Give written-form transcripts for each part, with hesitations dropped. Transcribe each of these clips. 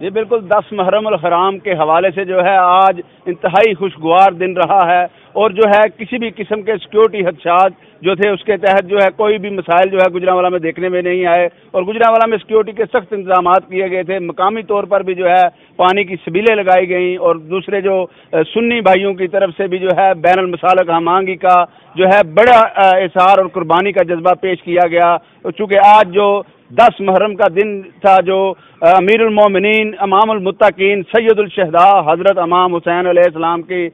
جی بالکل 10 محرم الحرام کے حوالے سے جو ہے آج انتہائی خوشگوار دن رہا ہے، اور جو ہے کسی بھی قسم کے سیکیورٹی خدشات جو تھے اس کے تحت جو ہے کوئی بھی مسائل جو ہے گجرانوالہ میں دیکھنے میں نہیں آئے، اور گجرانوالہ میں سیکیورٹی کے سخت انتظامات کیے گئے تھے۔ مقامی طور پر بھی جو ہے پانی کی سبیلیں لگائی گئیں، اور دوسرے جو سنی بھائیوں کی طرف سے بھی جو ہے بین المسالک ہمانگی کا جو ہے بڑا اظہار اور قربانی کا جذبہ پیش کیا گیا، چونکہ آج جو 10 محرم کا دن تھا، جو امیر المومنین امام المتقین سید الشہداء حضرت امام حسین علیہ السلام کی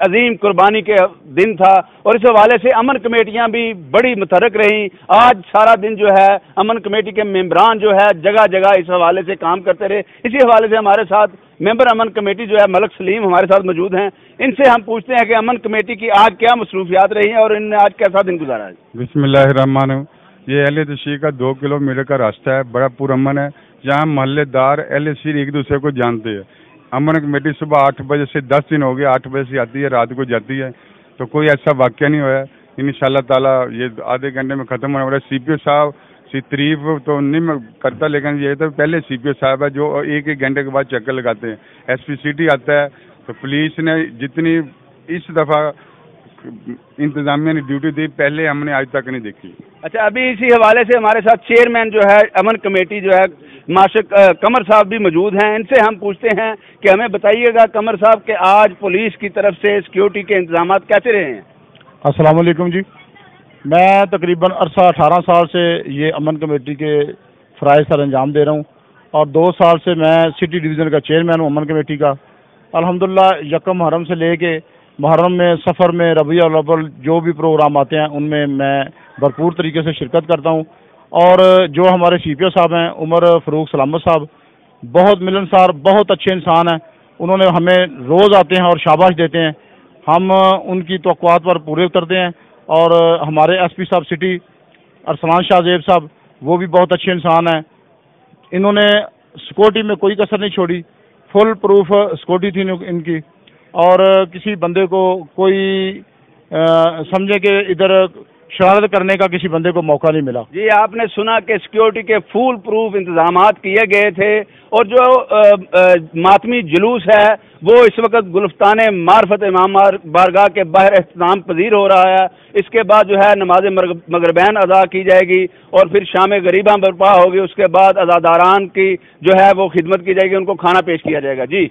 عظیم قربانی کے دن تھا، اور اس حوالے سے امن کمیٹیاں بھی بڑی متحرک رہیں۔ آج سارا دن جو ہے امن کمیٹی کے ممبران جو ہے جگہ جگہ اس حوالے سے کام کرتے رہے۔ اسی حوالے سے ہمارے ساتھ ممبر امن کمیٹی جو ہے ملک سلیم ہمارے ساتھ موجود ہیں، ان سے ہم پوچھتے ہیں کہ امن کمیٹی کی آج کیا مصروفیات رہی ہیں اور ان نے آج کیسا دن گزارا ہے۔ بسم اللہ الرحمن الرحیم۔ یہ اہل تشیع کا 2 کلومیٹر کا راستہ ہے، بڑا پرامن ہے، جہاں محلے دار اہل تشیع ایک دوسرے کو جانتے ہیں۔ امن کمیٹی صبح 8 بجے سے 10 دن ہو گیا 8 بجے سے آتی ہے، رات کو جاتی ہے، تو کوئی ایسا واقعہ نہیں ہوا ہے۔ انشاءاللہ تعالیٰ یہ آدھے گھنٹے میں ختم ہونے والا ہے۔ سی پی او صاحب سے تعریف تو نہیں میں کرتا، لیکن یہ تو پہلے سی پی او صاحب ہے جو ایک گھنٹے کے بعد چکر لگاتے ہیں۔ ایس پی سٹی آتا ہے، تو پولیس نے جتنی اس دفعہ انتظامیہ نے ڈیوٹی دی پہلے ہم نے آج تک نہیں دیکھی۔ اچھا، ابھی اسی حوالے سے ہمارے ساتھ چیئرمین جو ہے امن کمیٹی جو ہے ماشق قمر صاحب بھی موجود ہیں، ان سے ہم پوچھتے ہیں کہ ہمیں بتائیے گا قمر صاحب کہ آج پولیس کی طرف سے سیکیورٹی کے انتظامات کیسے رہے ہیں؟ السلام علیکم جی، میں تقریباً عرصہ 18 سال سے یہ امن کمیٹی کے فرائض سر انجام دے رہا ہوں، اور 2 سال سے میں سٹی ڈویژن کا چیئرمین ہوں امن کمیٹی کا۔ الحمدللہ یکم محرم سے لے کے محرم میں، سفر میں، ربیع الاول جو بھی پروگرام آتے ہیں ان میں بھرپور طریقے سے شرکت کرتا ہوں۔ اور جو ہمارے سی پی او صاحب ہیں عمر فاروق سلامت صاحب، بہت ملنسار، بہت اچھے انسان ہیں، انہوں نے ہمیں روز آتے ہیں اور شاباش دیتے ہیں، ہم ان کی توقعات پر پورے اترتے ہیں۔ اور ہمارے ایس پی صاحب سٹی ارسلان شاہ زیب صاحب، وہ بھی بہت اچھے انسان ہیں، انہوں نے سیکورٹی میں کوئی کسر نہیں چھوڑی، فل پروف سیکورٹی تھی ان کی، اور کسی بندے کو کوئی سمجھے کہ ادھر شرارت کرنے کا کسی بندے کو موقع نہیں ملا۔ جی، آپ نے سنا کہ سیکیورٹی کے فول پروف انتظامات کیے گئے تھے، اور جو ماتمی جلوس ہے وہ اس وقت گلفتان معرفت امام بارگاہ کے باہر اختتام پذیر ہو رہا ہے۔ اس کے بعد جو ہے نماز مغربین ادا کی جائے گی، اور پھر شام غریباں برپا ہوگی، اس کے بعد عزاداران کی جو ہے وہ خدمت کی جائے گی، ان کو کھانا پیش کیا جائے گا۔ جی